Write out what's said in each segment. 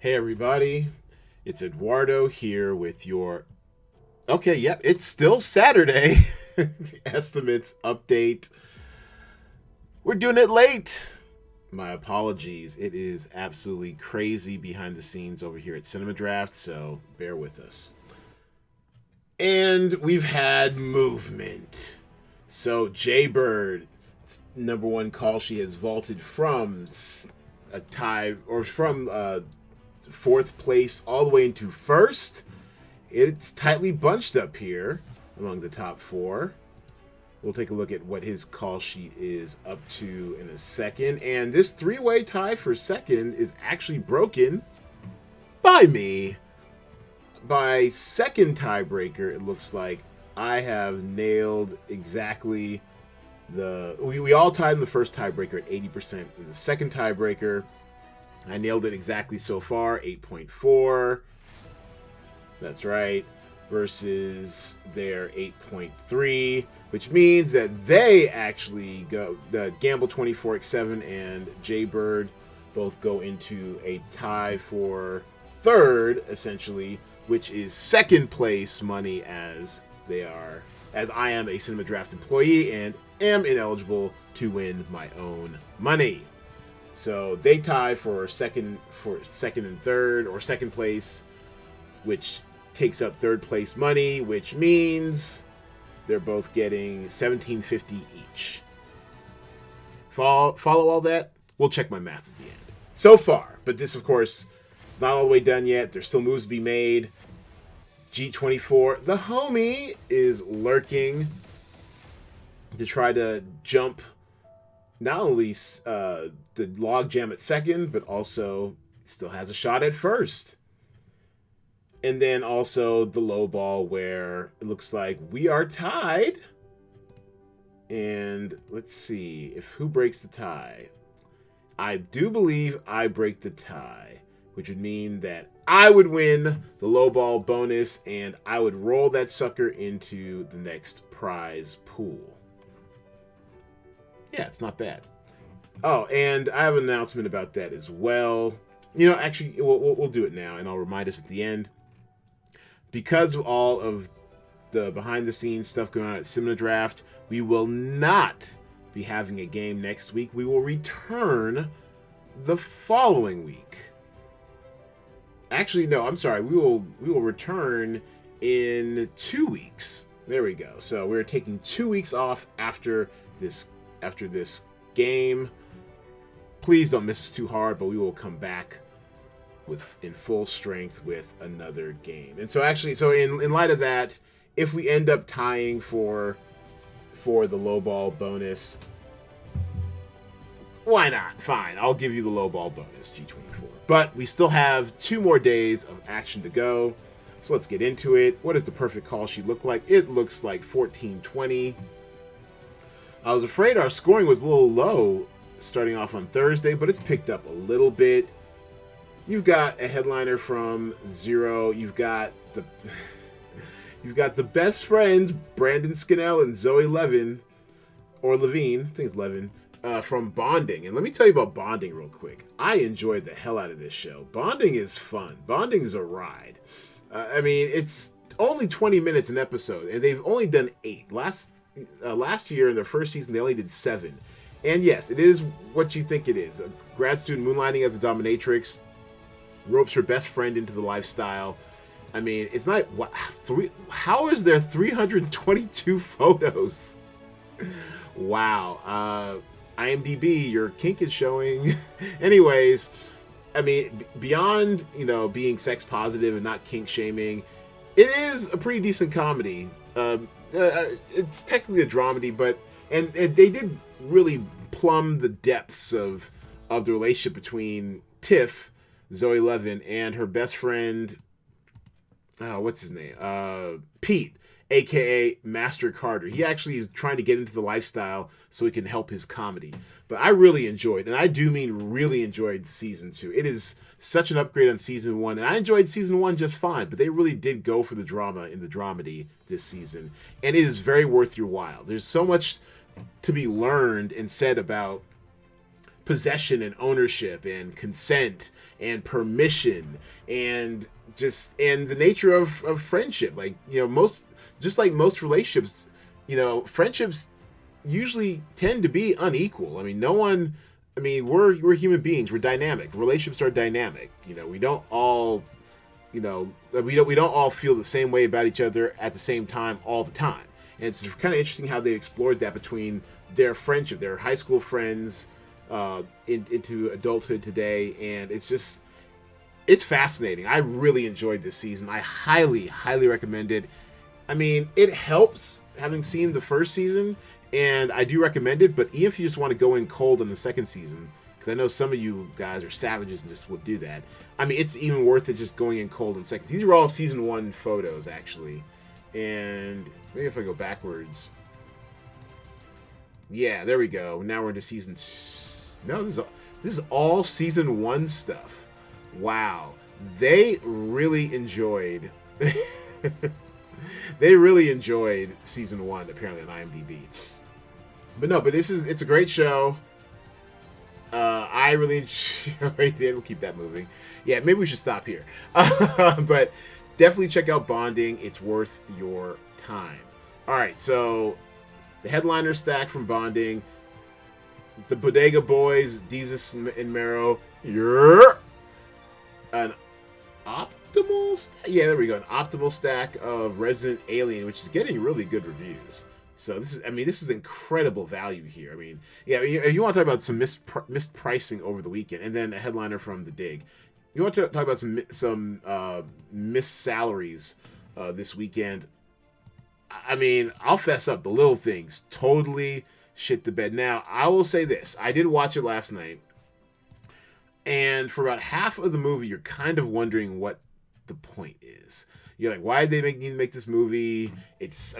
Hey everybody, it's Edwardo here with your... Okay, yep, it's still Saturday. Estimates update. We're doing it late. My apologies. It is absolutely crazy behind the scenes over here at Cinema Draft, so bear with us. And we've had movement. So Jaybird, number one call, she has vaulted from a tie, or from fourth place all the way into first. It's tightly bunched up here among the top four. We'll take a look at what his call sheet is up to in a second. And this three-way tie for second is actually broken by me. By second tiebreaker, it looks like I have nailed exactly the... We all tied in the first tiebreaker at 80%. In the second tiebreaker, I nailed it exactly so far, 8.4. That's right. Versus their 8.3, which means that they actually go, the Gamble 24x7 and Jaybird both go into a tie for third, essentially, which is second place money, as I am a Cinema Draft employee and am ineligible to win my own money. So they tie for second and third, or second place, which takes up third place money, which means they're both getting $17.50 each. Follow all that? We'll check my math at the end. So far, but this, of course, it's not all the way done yet. There's still moves to be made. G24, the homie, is lurking to try to jump not only the logjam at second, but also still has a shot at first. And then also the low ball, where it looks like we are tied. And let's see if who breaks the tie. I do believe I break the tie, which would mean that I would win the low ball bonus and I would roll that sucker into the next prize pool. Yeah, it's not bad. Oh, and I have an announcement about that as well. You know, actually, we'll do it now, and I'll remind us at the end. Because of all of the behind-the-scenes stuff going on at Cinema Draft, we will not be having a game next week. We will return the following week. Actually, no, I'm sorry. We will return in 2 weeks. There we go. So we're taking 2 weeks off after this game. Please don't miss us too hard, but we will come back in full strength with another game. And so actually, in light of that, if we end up tying for the low ball bonus, why not? Fine, I'll give you the low ball bonus, G24. But we still have 2 more days of action to go. So let's get into it. What does the perfect call sheet look like? It looks like 14-20. I was afraid our scoring was a little low starting off on Thursday, but it's picked up a little bit. You've got a headliner from 0. You've got the best friends, Brandon Scannell and Zoe Levine, I think it's Levin, from Bonding. And let me tell you about Bonding real quick. I enjoyed the hell out of this show. Bonding is fun. Bonding is a ride. I mean, it's only 20 minutes an episode, and they've only done 8. Last year, in their first season, they only did 7. And yes, it is what you think it is. A grad student moonlighting as a dominatrix ropes her best friend into the lifestyle. I mean, it's not... How is there 322 photos? Wow. IMDb, your kink is showing. Anyways, I mean, beyond, being sex positive and not kink shaming, it is a pretty decent comedy. It's technically a dramedy, but... And they did really plumb the depths of the relationship between Tiff, Zoe Levin, and her best friend, what's his name? Pete, aka Master Carter. He actually is trying to get into the lifestyle so he can help his comedy. But I really enjoyed, and I do mean really enjoyed, season 2. It is such an upgrade on season 1, and I enjoyed season 1 just fine, but they really did go for the drama in the dramedy this season, and it is very worth your while. There's so much to be learned and said about possession and ownership and consent and permission and the nature of friendship. Like, most relationships, friendships usually tend to be unequal. I mean, we're human beings. We're dynamic. Relationships are dynamic. We don't all, we don't all feel the same way about each other at the same time all the time. And it's kind of interesting how they explored that between their friendship, their high school friends, into adulthood today, and it's fascinating. I really enjoyed this season. I highly, highly recommend it. I mean, it helps having seen the first season, and I do recommend it, but even if you just want to go in cold on the second season, because I know some of you guys are savages and just would do that, I mean, it's even worth it just going in cold in second. These are all season 1 photos, actually. And maybe if I go backwards. Yeah, there we go. Now we're into season 2. No, this is all season 1 stuff. Wow. They really enjoyed... They really enjoyed season 1, apparently, on IMDb. But it's a great show. I really enjoyed it. We'll keep that moving. Yeah, maybe we should stop here. But definitely check out Bonding. It's worth your time. All right, so the headliner stack from Bonding. The Bodega Boys, Jesus and Mero. An optimal stack? Yeah, there we go. An optimal stack of Resident Alien, which is getting really good reviews. So this is incredible value here. I mean, yeah, if you want to talk about some missed pricing over the weekend, and then a headliner from The Dig. You want to talk about some missed salaries this weekend. I mean, I'll fess up, the little things totally shit the bed. Now, I will say this. I did watch it last night, and for about half of the movie, you're kind of wondering what the point is. You're like, why did they need to make this movie? It's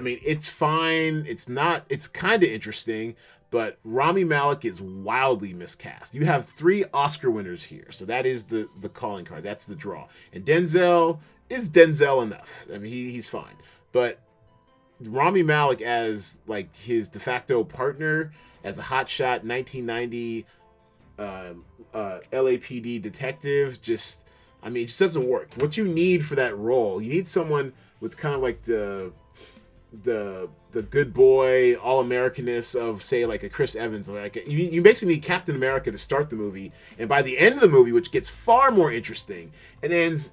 fine. It's kind of interesting, but Rami Malek is wildly miscast. You have 3 Oscar winners here, so that is the calling card. That's the draw. And Denzel is Denzel enough. I mean, he's fine. But Rami Malek as like his de facto partner, as a hotshot 1990 LAPD detective, it just doesn't work. What you need for that role, you need someone with kind of like the good boy, all-Americanness of, say, like a Chris Evans. Like you basically need Captain America to start the movie, and by the end of the movie, which gets far more interesting, and ends,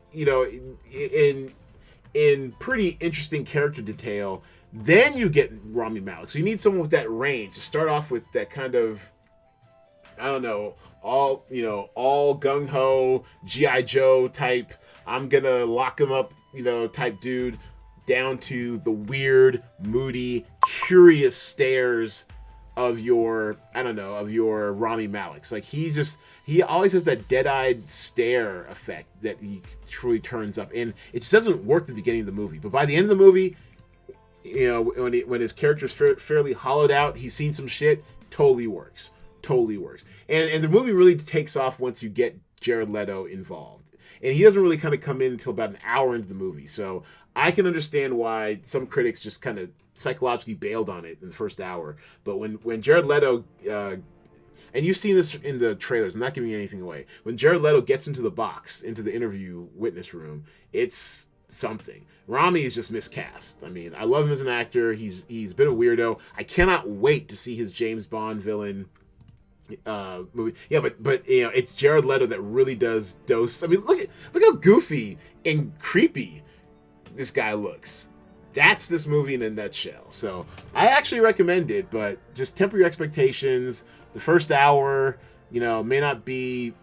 in pretty interesting character detail, then you get Rami Malek. So you need someone with that range to start off with, that kind of, I don't know, all gung-ho G.I. Joe type, I'm gonna lock him up, type dude, down to the weird, moody, curious stares of your Rami Malek's. Like, he always has that dead-eyed stare effect that he truly turns up, and it just doesn't work at the beginning of the movie. But by the end of the movie, when his character's fairly hollowed out, he's seen some shit, totally works. And the movie really takes off once you get Jared Leto involved. And he doesn't really kind of come in until about an hour into the movie. So I can understand why some critics just kind of psychologically bailed on it in the first hour. But when Jared Leto, and you've seen this in the trailers, I'm not giving anything away. When Jared Leto gets into the box, into the interview witness room, it's something. Rami is just miscast. I mean, I love him as an actor. He's a bit of a weirdo. I cannot wait to see his James Bond villain movie. Yeah, but it's Jared Leto that really does dose. I mean, look how goofy and creepy this guy looks. That's this movie in a nutshell. So I actually recommend it, but just temper your expectations. The first hour, may not be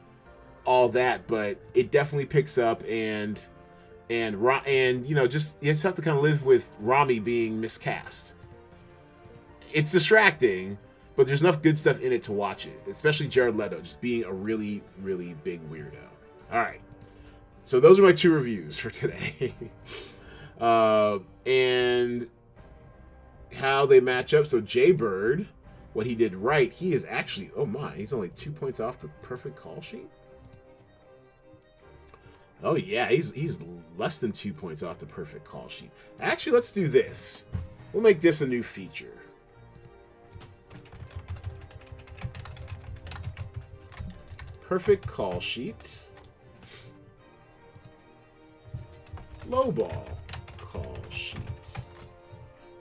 all that, but it definitely picks up, and you just have to kind of live with Rami being miscast. It's distracting, but there's enough good stuff in it to watch it, especially Jared Leto just being a really, really big weirdo. All right, so those are my 2 reviews for today. And how they match up. So Jaybird, what he did right, he is actually, he's only 2 points off the perfect call sheet. Oh yeah, he's less than 2 points off the perfect call sheet. Actually, let's do this. We'll make this a new feature. perfect call sheet. Low ball call sheet.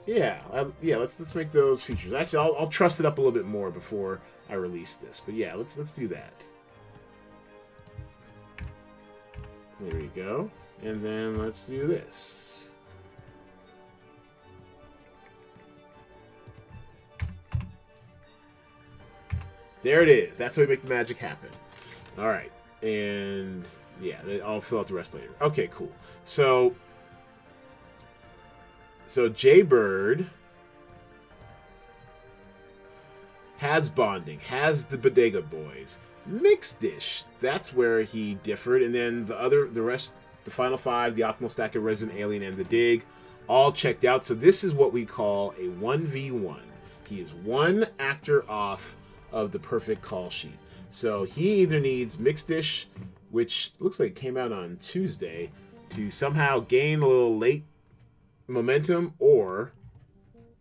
Yeah, let's make those features. Actually, I'll trust it up a little bit more before I release this. But yeah, let's do that. There we go. And then let's do this. There it is. That's how we make the magic happen. All right. And yeah, I'll fill out the rest later. Okay, cool. So Jaybird has bonding, has the Bodega Boys. Mixed Dish, that's where he differed. And then the rest, the final 5, the Optimal Stack of Resident Alien and the Dig, all checked out. So this is what we call a 1v1. He is one actor off of the perfect call sheet. So he either needs Mixed Dish, which looks like it came out on Tuesday, to somehow gain a little late momentum, or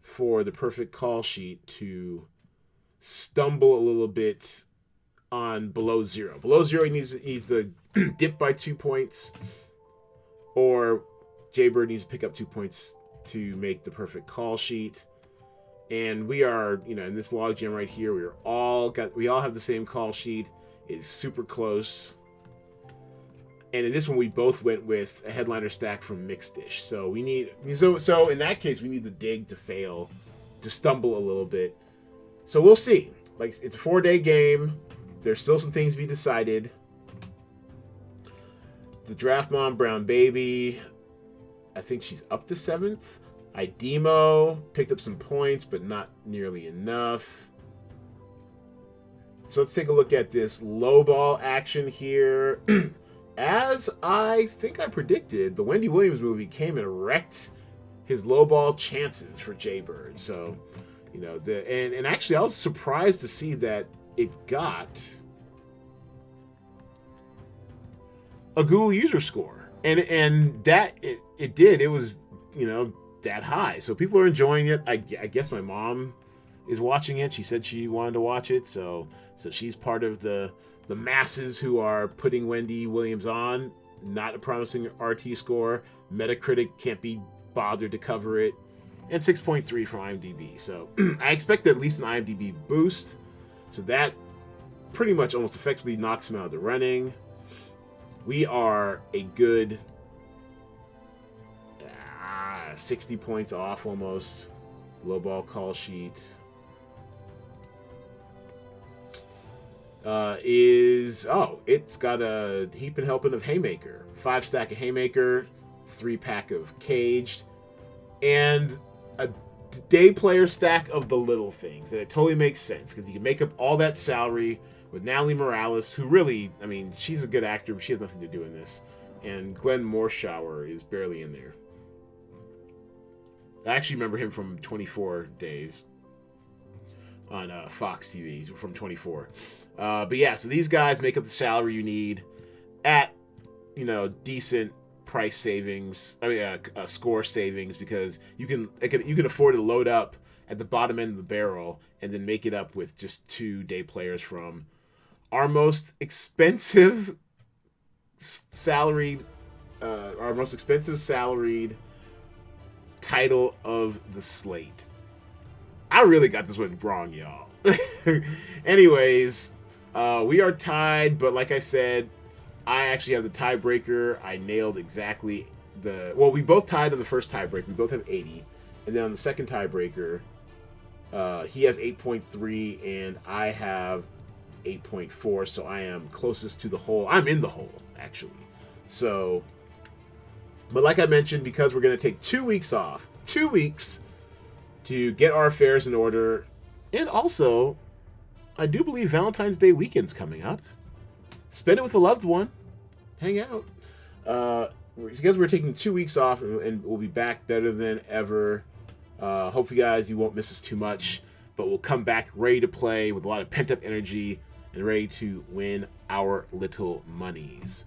for the perfect call sheet to stumble a little bit on below 0. Below 0, he needs to dip by 2 points, or Jaybird needs to pick up 2 points to make the perfect call sheet. And we are, in this logjam right here, we all have the same call sheet. It's super close. And in this one, we both went with a headliner stack from Mixed Dish. So we need, so in that case, we need the Dig to fail, to stumble a little bit. So we'll see. Like, it's a 4-day game. There's still some things to be decided. The Draft Mom Brown Baby, I think she's up to 7th. Idemo picked up some points, but not nearly enough. So let's take a look at this low ball action here. As I think I predicted, the Wendy Williams movie came and wrecked his low ball chances for Jaybird. So, and actually I was surprised to see that it got a Google user score. And that it did. It was, that high. So people are enjoying it. I guess my mom is watching it. She said she wanted to watch it. So she's part of the masses who are putting Wendy Williams on. Not a promising RT score. Metacritic can't be bothered to cover it. And 6.3 from IMDb. So I expect at least an IMDb boost. So that pretty much almost effectively knocks him out of the running. We are a good 60 points off almost. Low ball call sheet. It's got a heap and helping of Haymaker. 5 stack of Haymaker, 3 pack of Caged, and a day player stack of the little things. And it totally makes sense because you can make up all that salary with Natalie Morales, who really, she's a good actor, but she has nothing to do in this. And Glenn Morshower is barely in there. I actually remember him from 24 Days on Fox TV, from 24. But yeah, so these guys make up the salary you need at, decent price savings. Score savings, because you can afford to load up at the bottom end of the barrel and then make it up with just 2 day players from our most expensive salaried title of the slate. I really got this one wrong, y'all. Anyways, we are tied, but like I said, I actually have the tiebreaker. I nailed exactly we both tied on the first tiebreaker. We both have 80. And then on the second tiebreaker, he has 8.3 and I have 8.4, so I am closest to the hole. I'm in the hole, actually. So, but like I mentioned, because we're going to take 2 weeks off, 2 weeks to get our affairs in order, and also, I do believe Valentine's Day weekend's coming up. Spend it with a loved one. Hang out. Because we're taking 2 weeks off, and we'll be back better than ever. Hopefully, guys, you won't miss us too much, but we'll come back ready to play with a lot of pent-up energy and ready to win our little monies.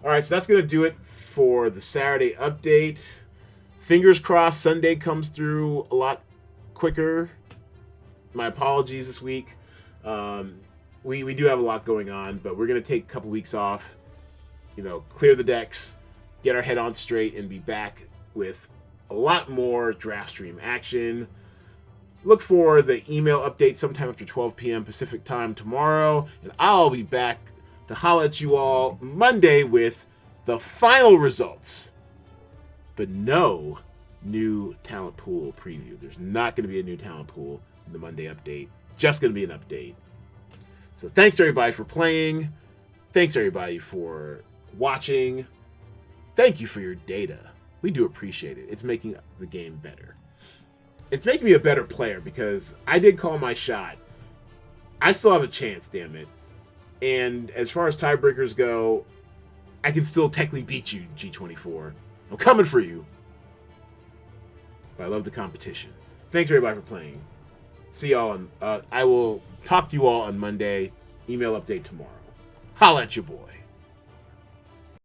All right, so that's going to do it for the Saturday update. Fingers crossed Sunday comes through a lot quicker. My apologies this week. we do have a lot going on, but we're going to take a couple weeks off, clear the decks, get our head on straight, and be back with a lot more DraftStream action. Look for the email update sometime after 12 p.m. Pacific time tomorrow, and I'll be back to holler at you all Monday with the final results. But no new talent pool preview. There's not going to be a new talent pool in the Monday update. Just going to be an update. So thanks everybody for playing. Thanks everybody for watching. Thank you for your data. We do appreciate it. It's making the game better. It's making me a better player because I did call my shot. I still have a chance, damn it. And as far as tiebreakers go, I can still technically beat you, G24. I'm coming for you. But I love the competition. Thanks everybody for playing. See y'all on, I will talk to you all on Monday. Email update tomorrow. Holla at your boy.